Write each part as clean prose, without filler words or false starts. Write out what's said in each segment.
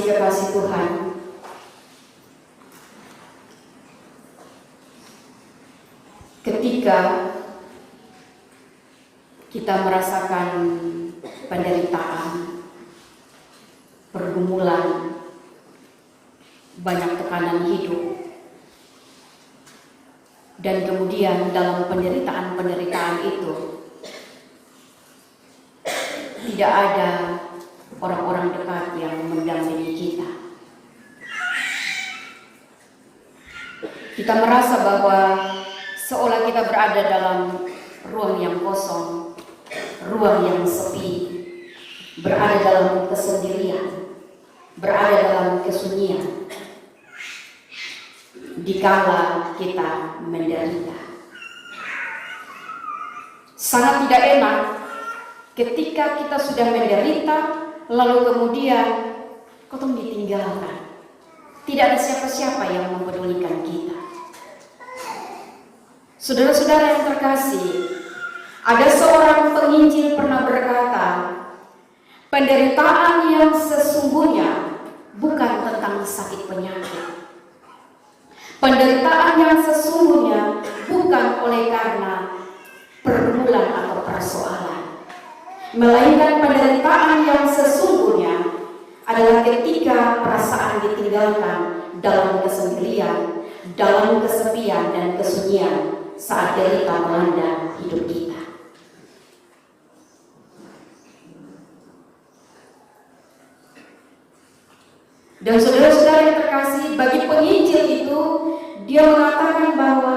kekasih Tuhan, ketika kita merasakan penderitaan, pergumulan, banyak tekanan hidup, dan kemudian dalam penderitaan itu tidak ada orang-orang dekat yang mendampingi kita. Kita merasa bahwa seolah kita berada dalam ruang yang kosong, ruang yang sepi, berada dalam kesendirian, berada dalam kesunyian, dikala kita menderita. Sangat tidak enak ketika kita sudah menderita, lalu kemudian kotong ditinggalkan. Tidak ada siapa-siapa yang mempedulikan kita. Saudara-saudara yang terkasih, ada seorang penginjil pernah berkata, penderitaan yang sesungguhnya bukan tentang sakit penyakit. Penderitaan yang sesungguhnya bukan oleh karena pergumulan atau persoalan, melainkan penderitaan yang sesungguhnya adalah ketika perasaan ditinggalkan dalam kesendirian, dalam kesepian dan kesunyian saat derita melanda hidup kita. Dan saudara-saudara yang terkasih, bagi penginjil itu, dia mengatakan bahwa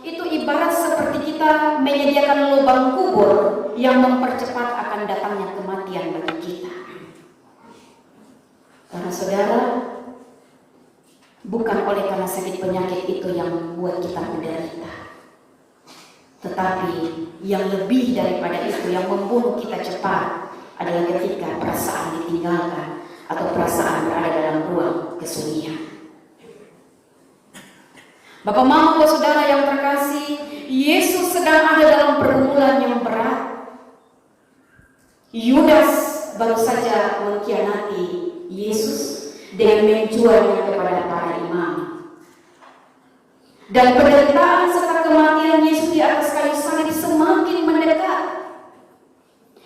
itu ibarat seperti kita menyediakan lubang kubur yang mempercepat akan datangnya kematian bagi kita. Karena saudara, bukan oleh karena sakit penyakit itu yang membuat kita menderita, tetapi yang lebih daripada itu, yang membunuh kita cepat adalah ketika perasaan ditinggalkan atau perasaan berada dalam ruang kesunyian. Bapak Mama, saudara yang terkasih, Yesus sedang ada dalam pergumulan yang berat. Yudas baru saja mengkhianati Yesus dengan menjualnya kepada para imam. Dan penderitaan serta kematian Yesus di atas kayu salib semakin mendekat.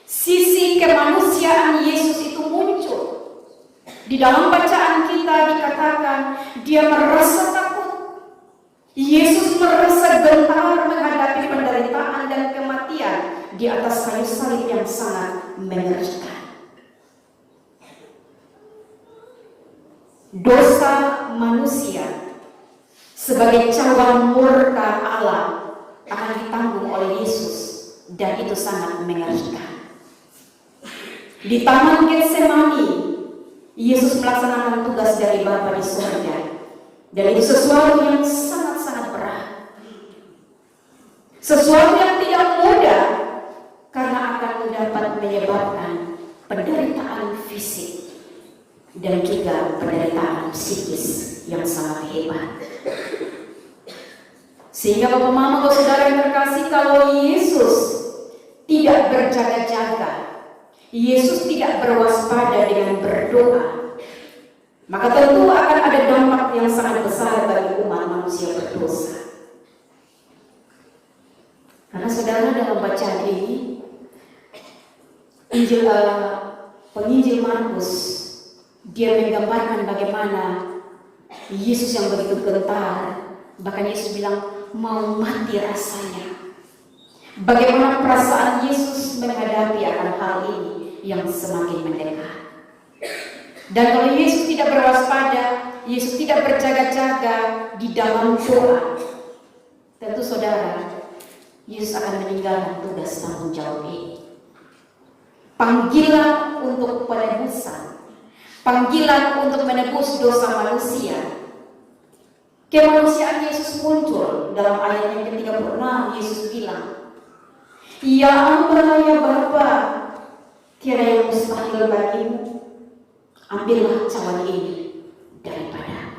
Sisi kemanusiaan Yesus itu muncul. Di dalam bacaan kita dikatakan dia merasa takut. Yesus merasa gentar menghadapi penderitaan dan kematian di atas kayu salib yang sangat mengerikan. Dosa manusia sebagai cawan murka Allah akan ditanggung oleh Yesus, dan itu sangat mengerikan. Di Taman Getsemani, Yesus melaksanakan tugas dari Bapa di surga, dan itu sesuatu yang sangat-sangat berat, sesuatu yang tidak mudah, karena akan dapat menyebabkan penderitaan fisik dan juga penderitaan psikis yang sangat hebat. Sehingga Bapak Mama, saudara yang terkasih, kalau Yesus tidak berjaga-jaga, Yesus tidak berwaspada dengan berdoa, maka tentu akan ada dampak yang sangat besar bagi umat manusia berdosa. Karena saudara, dalam bacaan ini, penginjil Markus, dia menggambarkan bagaimana Yesus yang begitu gentar, bahkan Yesus bilang mau mati rasanya. Bagaimana perasaan Yesus menghadapi akan hal ini yang semakin mendekat. Dan kalau Yesus tidak berwaspada, Yesus tidak berjaga-jaga di dalam doa, tentu saudara, Yesus akan meninggalkan tugas tanggung jawab ini. Panggilan untuk penebusan, panggilan untuk menebus dosa manusia. Kemanusiaan Yesus muncul dalam ayat yang ke-36. Yesus bilang, "Ya Allah, ya Bapa, tiada yang mustahil bagimu. Ambillah cawan ini daripada."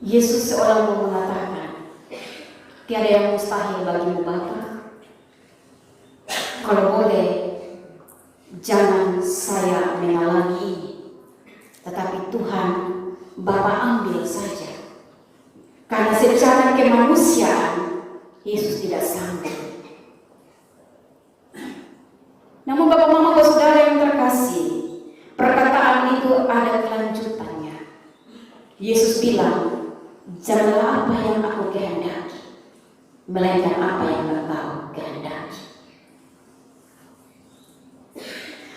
Yesus seolah mau mengatakan, tiada yang mustahil bagimu Bapa. Kalau boleh, jangan saya menghalangi ini, tetapi Tuhan Bapa ambil saja. Karena secara kemanusiaan Yesus tidak sanggup. Namun Bapak Mama Bapak Saudara yang terkasih, perkataan itu ada kelanjutannya. Yesus bilang, janganlah apa yang aku kehendaki, melainkan apa yang engkau kehendaki.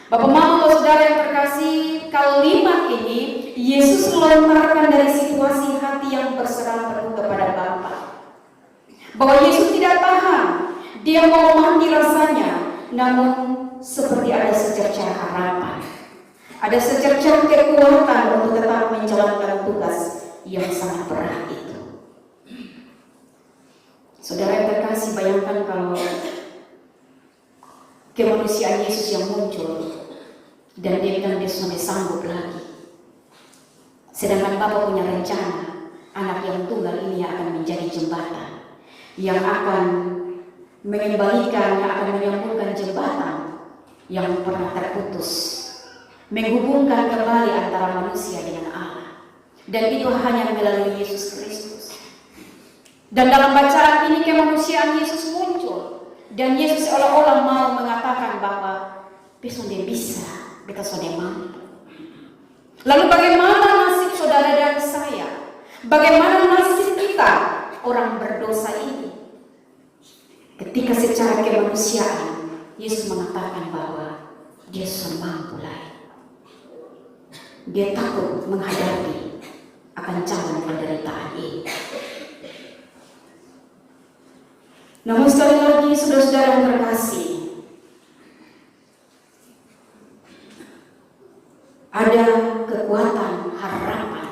Bapak Mama Bapak Saudara yang terkasih, kalimat ini Yesus melontarkan dari situasi hati yang berserah penuh kepada Bapa. Bahwa Yesus tidak tahan, dia mau mati rasanya, namun seperti ada secercah harapan, ada secercah kekuatan untuk tetap menjalankan tugas yang sangat berat itu. Saudara yang terkasih, bayangkan kalau kemanusiaan Yesus yang muncul dan dia bilang dia sudah sanggup lagi. Sedangkan Bapa punya rencana, anak yang tunggal ini akan menjadi jembatan yang akan mengembalikan, yang akan menyambungkan jembatan yang pernah terputus, menghubungkan kembali antara manusia dengan Allah. Dan itu hanya melalui Yesus Kristus. Dan dalam bacaan ini kemanusiaan Yesus muncul, dan Yesus seolah-olah mau mengatakan bahwa besok dia bisa, kita sudah mampu. Lalu bagaimana nasib saudara dan saya? Bagaimana nasib kita orang berdosa ini? Ketika secara kemanusiaan Yesus mengatakan bahwa dia sudah mampu lagi. Dia takut menghadapi akan calon penderitaan ini. Namun sekali lagi saudara-saudara yang terkasih, ada kekuatan harapan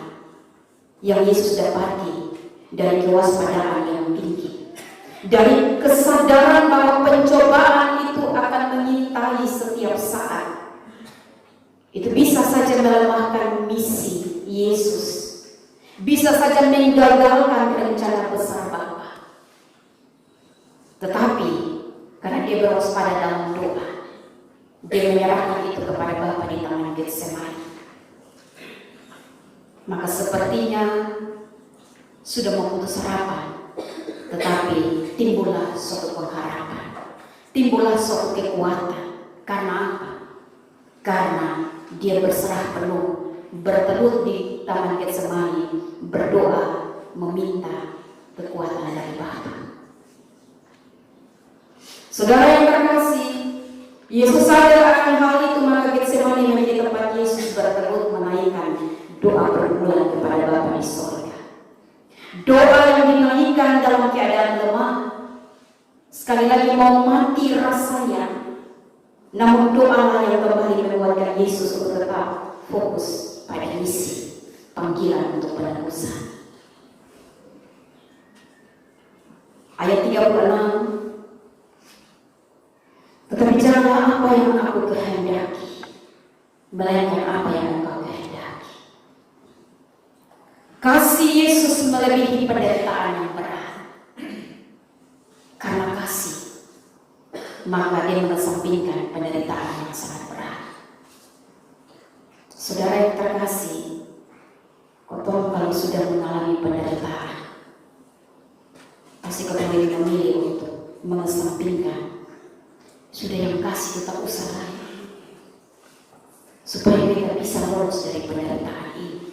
yang Yesus dapati dari kewaspadaan yang tinggi, dari kesadaran bahwa pencobaan itu akan mengintai setiap saat. Itu bisa saja melemahkan misi Yesus, bisa saja menggagalkan rencana besar Bapa. Tetapi karena dia berwaspada dalam doa, dia menyerahkan itu kepada Bapa di taman Getsemani. Maka sepertinya sudah mau putus harapan, tetapi timbullah suatu pengharapan, timbullah suatu kekuatan. Karena apa? Karena dia berserah penuh, berteduh di taman Getsemani, berdoa, meminta kekuatan dari Bapa. Saudara yang terkasih, Yesus sadar akan hal itu, maka Getsemani menjadi tempat Yesus berteduh menaikkan doa perbulan kepada Bapa di sorga. Doa yang dinaikkan dalam keadaan lemah, sekali lagi mau mati rasanya, namun doa yang kembali menguatkan Yesus untuk tetap fokus pada misi panggilan untuk penebusan. Ayat 36, tetapi janganlah apa yang aku kehendaki, melainkan apa yang engkau kehendaki. Kasih Yesus melebihi penderitaan yang berat. Karena kasih, maka dia mengesampingkan penderitaan yang sangat berat. Saudara yang terkasih, kotor kalau sudah mengalami penderitaan, pasti kau memilih untuk mengesampingkan. Sudah yang kasih tetap usaha supaya kita bisa lolos dari penderitaan ini.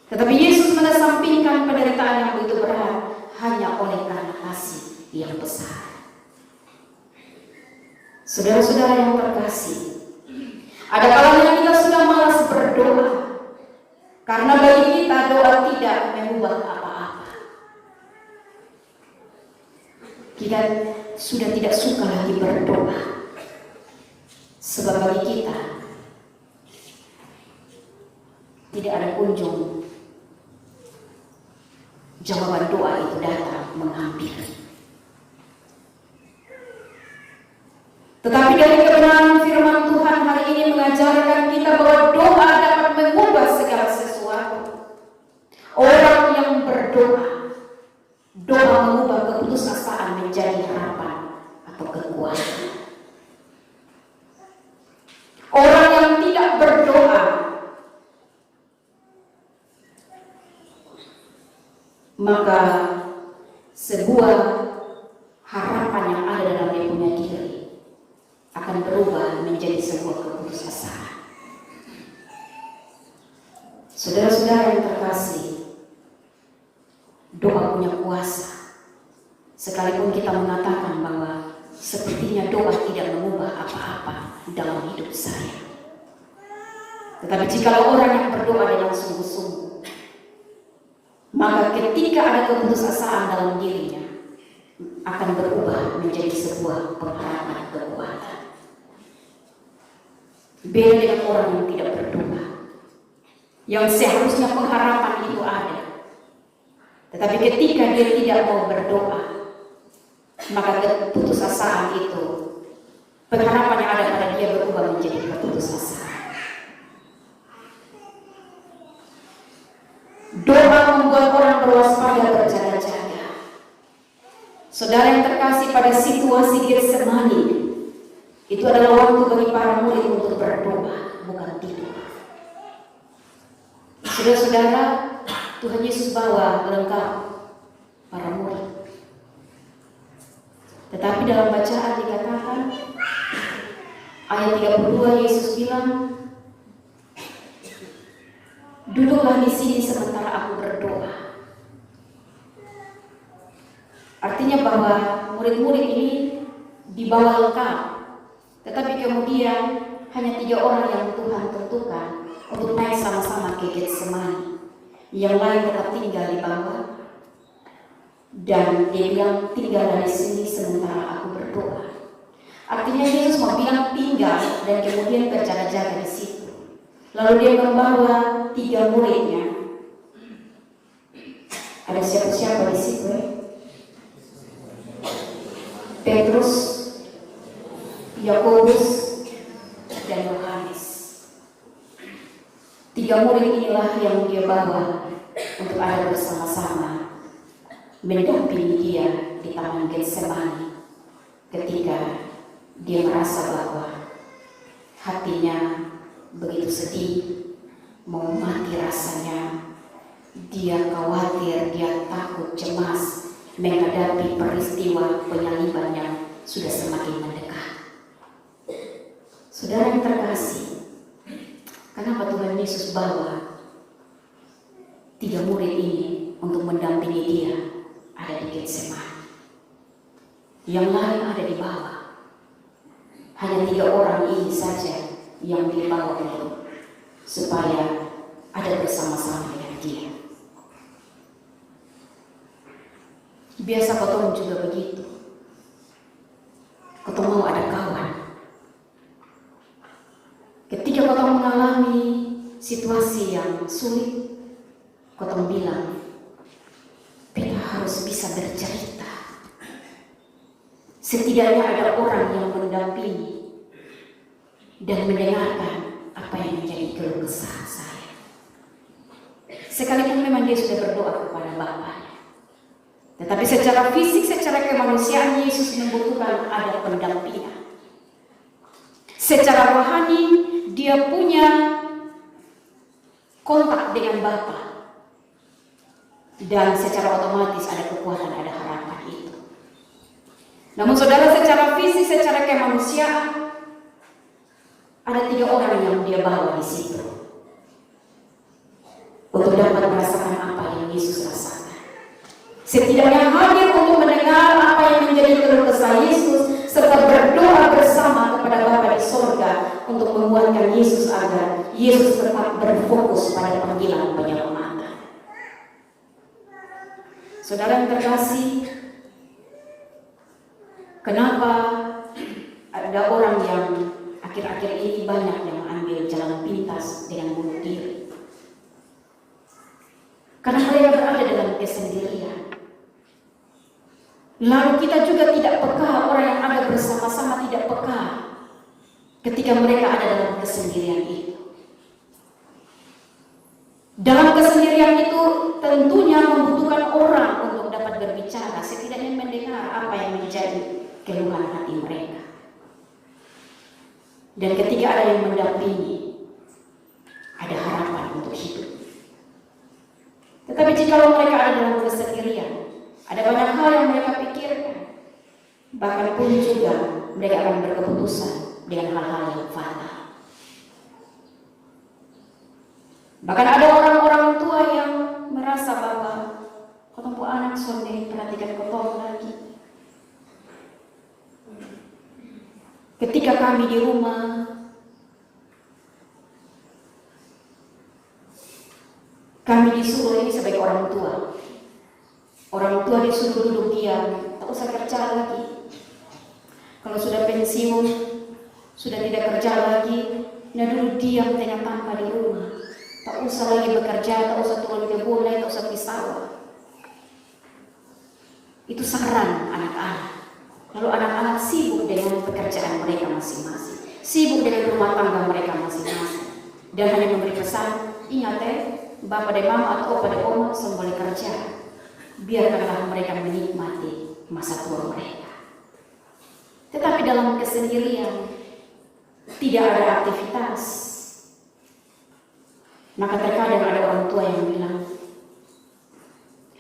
Tetapi Yesus mengesampingkan penderitaan yang begitu berat hanya oleh karena kasih yang besar. Saudara-saudara yang terkasih, ada kalanya kita sudah malas berdoa karena bagi kita doa tidak mengubah apa-apa. Kita sudah tidak suka lagi berdoa, sebab bagi kita tidak ada kunjung jawaban doa itu datang menghampiri. Tetapi dari kebenaran firman Tuhan hari ini mengajarkan kita bahwa doa dapat mengubah segala sesuatu. Orang yang berdoa, doa mengubah keputusasaan menjadi harapan atau kekuatan. maka sebuah harapan yang ada dalam dia punya diri akan berubah menjadi sebuah keputusasaan. Saudara-saudara yang terkasih, doa punya kuasa. Sekalipun kita mengatakan bahwa sepertinya doa tidak mengubah apa-apa dalam hidup saya. Tetapi jika orang yang berdoa dengan sungguh-sungguh, maka ketika ada keputusasaan dalam dirinya, akan berubah menjadi sebuah pengharapan kekuatan. Beda dengan orang yang tidak berdoa, yang seharusnya pengharapan itu ada. Tetapi ketika dia tidak mau berdoa, maka keputusasaan itu, pengharapan yang ada pada dia berubah menjadi keputusasaan. Doa membuat orang berwaspada, berjaga-jaga. Saudara yang terkasih, pada situasi Getsemani, itu adalah waktu bagi para murid untuk berdoa, bukan tidur. Saudara-saudara, Tuhan Yesus bawa lengkap para murid. Tetapi dalam bacaan dikatakan, ayat 32 Yesus bilang, duduklah di sini sementara aku berdoa. Artinya bahwa murid-murid ini dibawa lengkap, tetapi kemudian hanya 3 orang yang Tuhan tentukan untuk naik sama-sama ke Getsemani. Yang lain tetap tinggal di bawah, dan dia bilang, tinggallah di sini sementara aku berdoa. Artinya Yesus mau bilang tinggal dan kemudian berjaga-jaga di situ. Lalu dia membawa 3 muridnya. Ada siapa-siapa di situ? Petrus, Yakobus, dan Yohanes. 3 murid inilah yang dia bawa untuk ada bersama-sama mendampingi dia di taman Getsemani ketika dia merasa bahwa hatinya begitu sedih, mau mati rasanya. Dia khawatir, dia takut, cemas menghadapi peristiwa penyaliban yang sudah semakin mendekat. Saudara yang terkasih, kenapa Tuhan Yesus bawa 3 murid ini untuk mendampingi dia ada di Getsemani? Yang lain ada di bawah. Hanya 3 orang ini saja yang dibawa untuk supaya ada bersama-sama dengan dia. Biasa kau juga begitu. Kau mau ada kawan. Ketika kau mengalami situasi yang sulit, kau bilang, kita harus bisa bercerita. Setidaknya ada orang yang mendampingi dan mendengarkan apa yang menjadi keluh kesah saya. Sekalipun memang dia sudah berdoa kepada Bapa, tetapi secara fisik, secara kemanusiaan Yesus membutuhkan ada pendampingan. Secara rohani dia punya kontak dengan Bapa, dan secara otomatis ada kekuatan, ada harapan itu. Namun saudara, secara fisik, secara kemanusiaan ada 3 orang yang dia bawa di situ untuk dapat merasakan apa yang Yesus rasakan. Setidaknya hadir untuk mendengar apa yang menjadi keluh kesah Yesus, serta berdoa bersama kepada Bapa di sorga untuk menguatkan Yesus agar Yesus tetap berfokus pada panggilan penyelamatan. Saudara yang terkasih, kenapa ada orang yang akhir-akhir ini banyak yang ambil jalan pintas dengan bunuh diri? Karena mereka berada dalam kesendirian. Lalu kita juga tidak peka, orang yang ada bersama-sama tidak peka ketika mereka ada dalam kesendirian itu. Dalam kesendirian itu tentunya membutuhkan orang untuk dapat berbicara, setidaknya mendengar apa yang menjadi keluhan hati mereka. Dan ketika ada yang mendampingi, ada harapan untuk hidup. Tetapi jika mereka ada dalam kesendirian, Ada banyak hal yang mereka pikirkan. Bahkan pun juga mereka akan berkeputusan dengan hal-hal yang fatal. Bahkan ada orang-orang tua yang merasa bahwa ketemu anak sonde perhatikan ketemu lagi. Ketika kami di rumah, kami disuruh ini sebagai orang tua. Orang tua disuruh duduk diam, tak usah kerja lagi. Kalau sudah pensiun, sudah tidak kerja lagi, nah duduk diam tengah tanpa di rumah. Tak usah lagi bekerja, tak usah turun ke kebun, tak usah pergi sawah. Itu saran anak-anak. Lalu anak-anak sibuk dengan pekerjaan mereka masing-masing, sibuk dengan rumah tangga mereka masing-masing, dan hanya memberi pesan, ingat bapak dan mama atau opa dan oma boleh kerja, biarkanlah mereka menikmati masa tua mereka. Tetapi dalam kesendirian, tidak ada aktivitas. Maka terkadang ada orang tua yang bilang,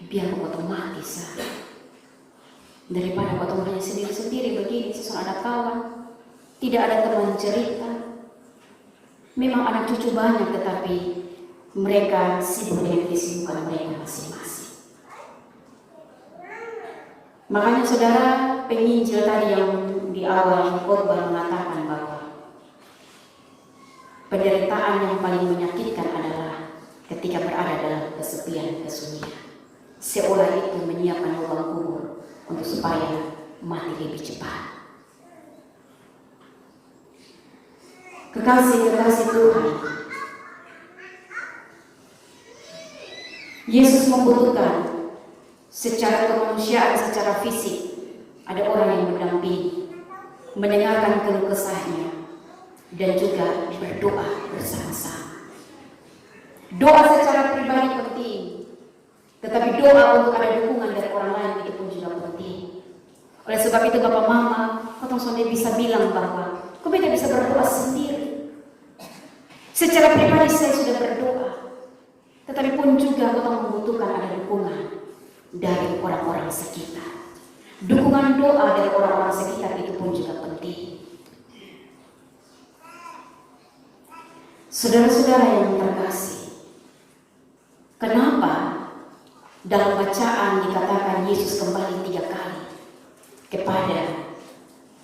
biar kau mati sah. Daripada kau hanya sendiri-sendiri begini, sesuatu ada kawan, tidak ada teman cerita. Memang anak cucu banyak, tetapi mereka sibuk dengan kesibukan mereka masing-masing. Makanya saudara, penginjil tadi yang di awal khotbah mengatakan bahwa penderitaan yang paling menyakitkan adalah ketika berada dalam kesepian kesunyian. Seolah itu menyiapkan lubang kubur untuk supaya mati lebih cepat. Kekasih-kekasih Tuhan, Yesus membutuhkan secara kemanusiaan, secara fisik, ada orang yang mendampingi, mendengarkan keluh kesahnya, dan juga berdoa bersama-sama. Doa secara pribadi penting, tetapi doa untuk ada dukungan dari orang lain itu pun juga penting. Oleh sebab itu Bapak Mama, potong sonde bisa bilang bahwa kau tidak bisa berdoa sendiri. Secara pribadi saya sudah berdoa, tetapi pun juga potong membutuhkan ada dukungan dari orang-orang sekitar. Dukungan doa dari orang-orang sekitar itu pun juga penting. Saudara-saudara yang terkasih, kenapa dalam bacaan dikatakan Yesus kembali 3 kali kepada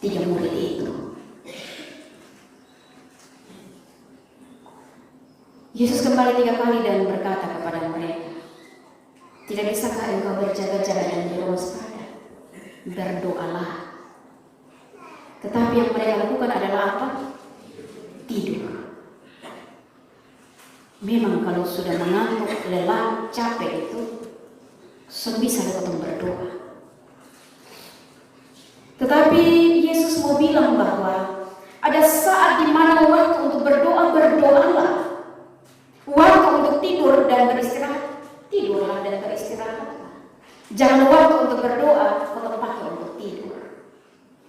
3 murid itu? Yesus kembali 3 kali dan berkata kepada mereka, tidak bisakah engkau berjaga-jaga dan berwaspada? Berdoalah. Tetapi yang mereka lakukan adalah apa? Tidur. Memang kalau sudah mengantuk, lelah, capek itu, bisa datang berdoa. Tetapi Yesus mau bilang bahwa ada saat di mana waktu untuk berdoa, berdoalah. Waktu untuk tidur dan beristirahat, tidurlah dan beristirahatlah. Jangan waktu untuk berdoa, atau pakai untuk tidur.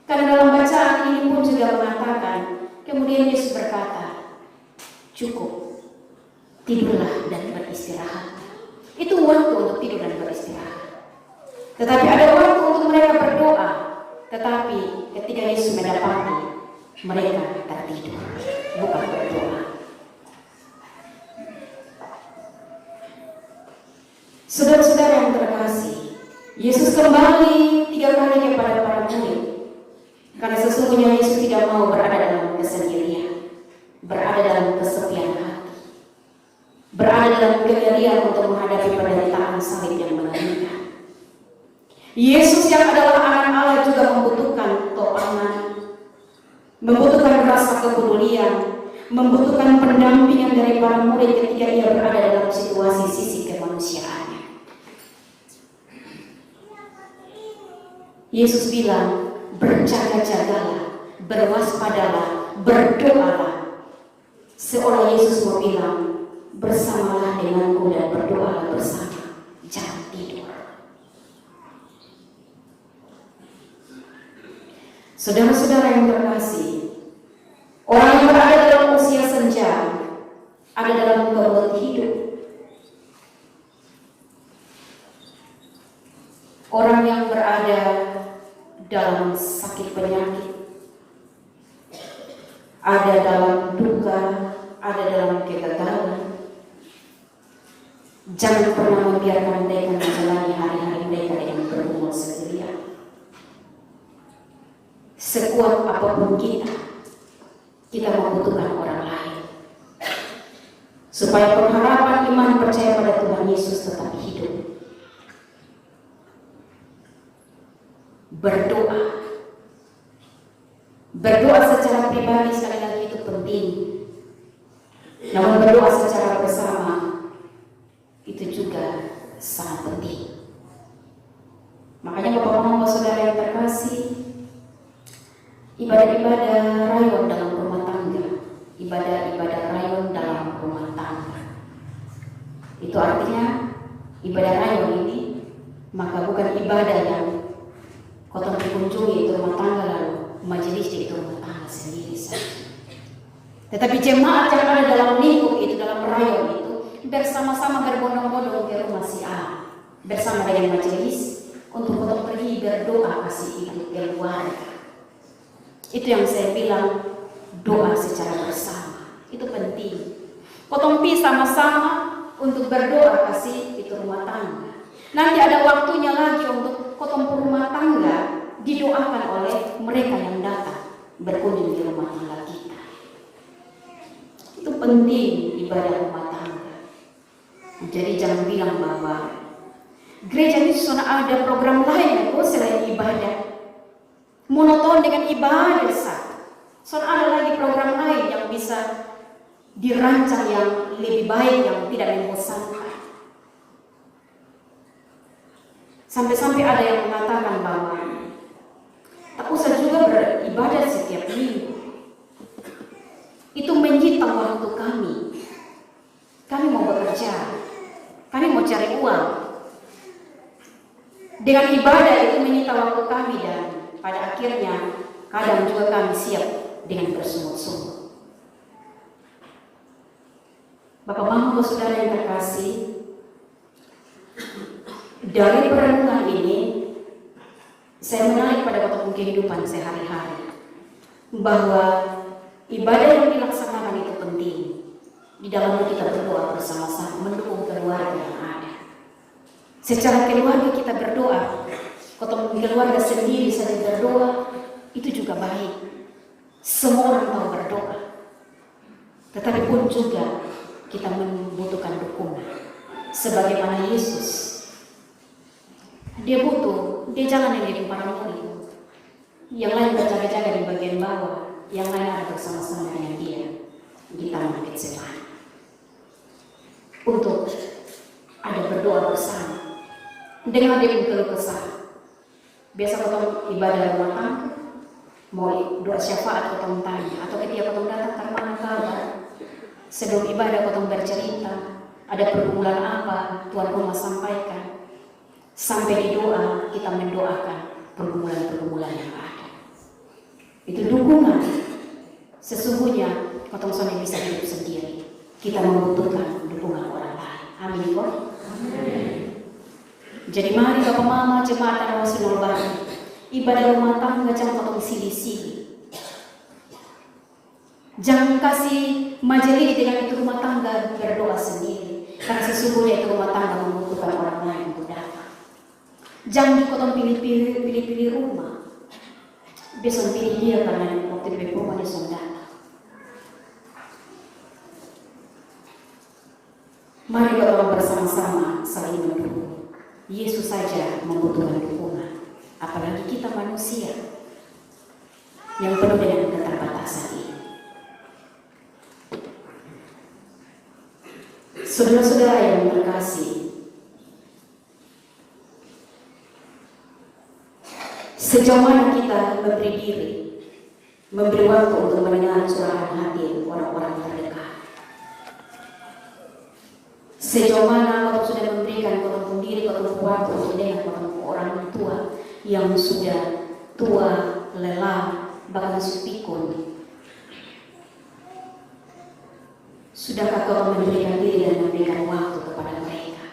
Karena dalam bacaan ini pun juga mengatakan, kemudian Yesus berkata, cukup, tidurlah dan beristirahat. Itu waktu untuk tidur dan beristirahat. Tetapi ada waktu untuk mereka berdoa. Tetapi ketika Yesus mendapati, mereka tertidur, bukan berdoa. Saudara-saudara yang terkasih, Yesus kembali 3 kali kepada para murid. Karena sesungguhnya Yesus tidak mau berada dalam kesendirian, berada dalam kesepian hati, berada dalam kegelian untuk menghadapi penderitaan salib yang mengerikan. Yesus yang adalah anak Allah juga membutuhkan topangan, membutuhkan rasa kepedulian, membutuhkan pendampingan dari para murid ketika ia berada dalam situasi sisi kemanusiaannya. Yesus bilang, berjaga-jagalah, berwaspadalah, berdoalah. Seolah Yesus mau bilang, bersamalah denganku dan berdoalah bersama, jangan tidur. Saudara-saudara yang terkasih, orang yang berada dalam usia senja, ada dalam kebelet hidup. Orang ada dalam duka, ada dalam kegagalan. Jangan pernah membiarkan mereka menjalani hari-hari mereka dengan berumur sendirian. Sekuat apapun kita membutuhkan orang lain. Supaya pengharapan iman percaya pada Tuhan Yesus tetap hidup. Berdoa secara pribadi sekali lagi itu penting. Namun berdoa secara bersama itu juga sangat penting. Makanya Bapak-Bapak Saudara yang terkasih, ibadah-ibadah rayon dalam rumah tangga, ibadah-ibadah rayon dalam rumah tangga. Itu artinya ibadah rayon ini maka bukan ibadah yang kotong dikunjungi itu rumah tangga lalu majelis di itu rumah tangga sendiri saja. Tetapi jemaat yang ada dalam lingkup itu, dalam rayon itu bersama-sama berbondong-bondong ke rumah si A bersama dengan majelis untuk kotong pergi berdoa kasih hidup keluarga. Itu yang saya bilang doa secara bersama itu penting. Kotong pi sama-sama untuk berdoa kasih itu rumah tangga. Nanti ada waktunya lagi untuk kotong rumah tangga didoakan oleh mereka yang datang berkunjung di rumah tangga kita. Itu penting ibadah rumah tangga. Jadi jangan bilang bahwa gereja itu sudah ada program lain selain ibadah. Monoton dengan ibadah saja. Soalnya ada lagi program lain yang bisa dirancang yang lebih baik, yang tidak membosankan. Sampai-sampai ada yang mengatakan bahwa tak usah juga beribadah setiap minggu. Itu menyita waktu kami. Kami mau bekerja, kami mau cari uang. Dengan ibadah itu menyita waktu kami dan pada akhirnya kadang juga kami siap dengan bersungut-sungut. Bapak-bapak saudara yang terkasih, dari perenungan ini saya menarik pada waktu kehidupan sehari-hari bahwa ibadah yang dilaksanakan itu penting. Di dalamnya kita berdoa bersama-sama mendukung keluarga yang ada. Secara keluarga kita berdoa. Kalau keluarga sendiri saja berdoa, itu juga baik. Semua orang tahu berdoa. Tetapi pun juga kita membutuhkan dukungan. Sebagaimana Yesus. Dia jalan yang di para murid. Yang lain berjaga-jaga di bagian bawah. Yang lain ada bersama-sama dengan dia. Di taman Getsemani. Untuk ada berdoa bersama. Dengan dia keluh kesah. Biasa kalau ibadah rumah tangga, mau doa syafaat kotong tanya, atau ketika kotong datang ke mana kabar, sebelum ibadah kotong bercerita, ada pergumulan apa Tuhan rumah sampaikan, sampai di doa kita mendoakan pergumulan-pergumulan yang ada. Itu dukungan. Sesungguhnya kotong soalnya bisa hidup sendiri. Kita membutuhkan dukungan orang lain. Amin kok. Jadi mari Bapak Mama jemaat dan Rasul Baru, ibadah rumah tangga jangan potong sili-sili. Jangan kasih majelis dengan itu rumah tangga berdoa sendiri, karena sesungguhnya itu rumah tangga membutuhkan orang lain untuk datang. Jangan dipotong pilih-pilih rumah. Besok pilih dia karena waktu di rumah dia sudah datang. Mari Bapak bersama-sama saling mendukung. Yesus saja membutuhkan dukungan, apalagi kita manusia yang penuh dengan keterbatasan ini. Saudara-saudara yang terkasih, sejauh mana kita memberi diri, memberi waktu untuk mendengar curahan hati orang-orang terdekat. Sejauh mana kau sudah memberikan kau sendiri, kau waktu untuk dengan orang tua yang sudah tua, lelah, bahkan supikun. Sudahkah kau memberikan diri dan memberikan waktu kepada mereka?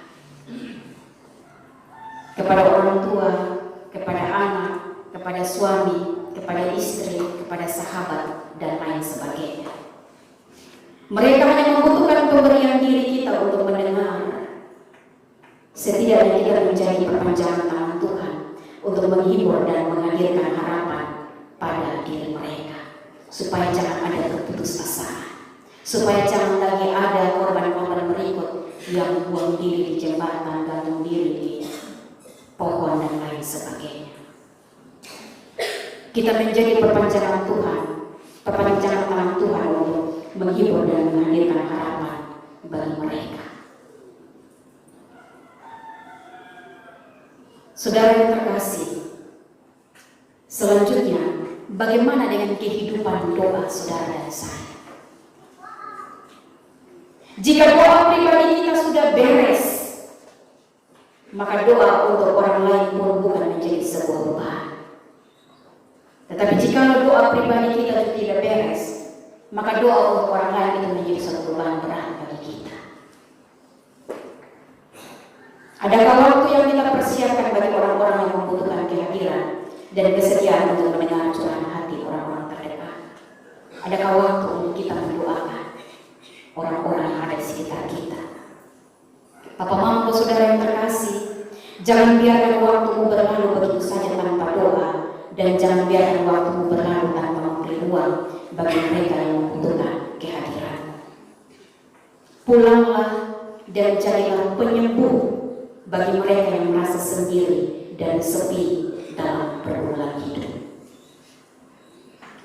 Kepada orang tua, kepada anak, kepada suami, kepada istri, kepada sahabat, dan lain sebagainya. Setidaknya kita menjadi perpanjangan tangan Tuhan untuk menghibur dan menghadirkan harapan pada diri mereka, supaya jangan ada keputusasaan, supaya jangan lagi ada korban-korban berikut yang buang diri di jembatan, gantung diri di pohon dan lain sebagainya. Kita menjadi perpanjangan Tuhan, perpanjangan tangan Tuhan untuk menghibur dan menghadirkan harapan bagi mereka. Saudara yang terkasih, selanjutnya bagaimana dengan kehidupan doa saudara dan saya? Jika doa pribadi kita sudah beres, maka doa untuk orang lain pun bukan menjadi sebuah beban. Tetapi jika doa pribadi kita tidak beres, maka doa untuk orang lain itu menjadi satu beban berat bagi kita. Adakah waktu yang kita persiapkan bagi orang-orang yang membutuhkan kehadiran dan kesediaan untuk mendengar curahan hati orang-orang terdekat? Adakah waktu untuk kita mendoakan orang-orang yang ada di sekitar kita? Papa Mama, saudara yang terkasih, jangan biarkan waktumu berlalu begitu saja tanpa doa, dan jangan biarkan waktumu berlalu tanpa memberi ruang bagi mereka yang membutuhkan kehadiranmu. Pulanglah dan jadilah penyembuh bagi mereka yang merasa sendiri dan sepi dalam pergumulan hidup.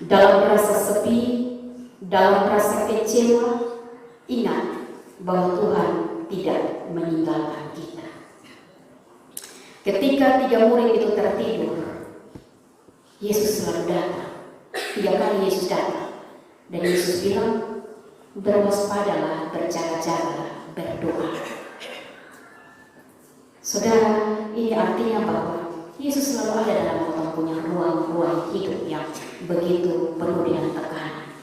Dalam rasa sepi, dalam rasa kecewa, ingat bahwa Tuhan tidak meninggalkan kita. Ketika 3 murid itu tertidur, Yesus selalu datang. 3 kali Yesus datang, dan Yesus bilang, berwaspadalah, berjaga-jagalah, berdoa. Saudara, ini artinya bahwa Yesus selalu ada dalam orang punya ruang-ruang hidup yang begitu penuh dengan tekanan.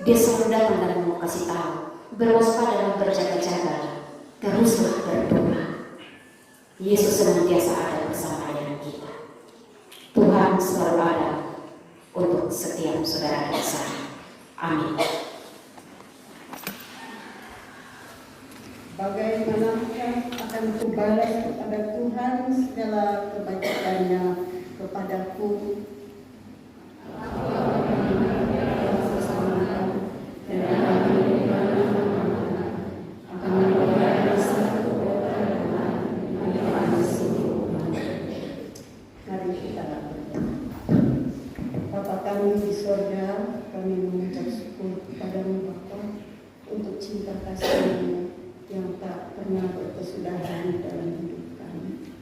Dia selalu datang dan mau kasih tahu, berwaspada dan berjaga-jaga, teruslah berdoa. Yesus senantiasa ada bersama dengan kita. Tuhan selalu ada untuk setiap saudara dan saya. Amin. Bagaimanakah akan kubalas kepada Tuhan segala kebaikannya kepadaku? Mari kita berdoa. Bapa kami di surga, kami mengucap syukur kepadamu Bapa untuk cinta kasih-Mu yang tak pernah berkesudahan dalam hidup kami.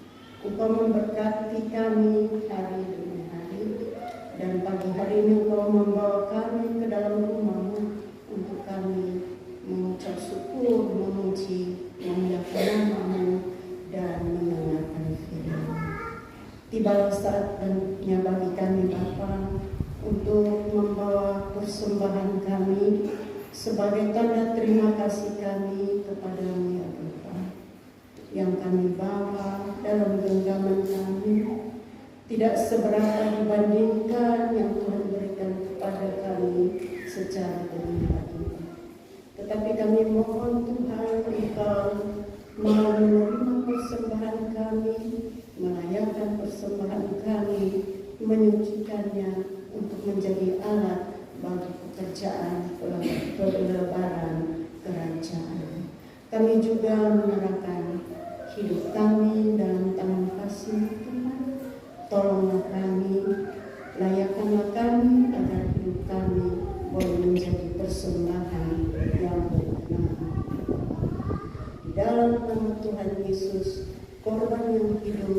Engkau memberkati kami hari demi hari, dan pagi hari ini Engkau membawa kami ke dalam rumah-Mu untuk kami mengucap syukur, memuji, memuliakan nama-Mu, dan mendengarkan firman-Mu. Tibalah saatnya bagi kami Bapa untuk membawa persembahan kami sebagai tanda terima kasih kami kepada-Mu ya Bapa. Yang kami bawa dalam genggaman kami tidak seberapa dibandingkan yang Tuhan berikan kepada kami secara berlimpah-limpah. Tetapi kami mohon Tuhan, Engkau mau menerima persembahan kami, melayakkan persembahan kami, menyucikannya untuk menjadi alat bagi pekerjaan pelebaran kerajaan. Kami juga menyerahkan hidup kami dalam tangan kasih Tuhan. Tolonglah kami, layakkanlah kami agar hidup kami boleh menjadi persembahan yang berkenan. Di dalam nama Tuhan Yesus, korban yang hidup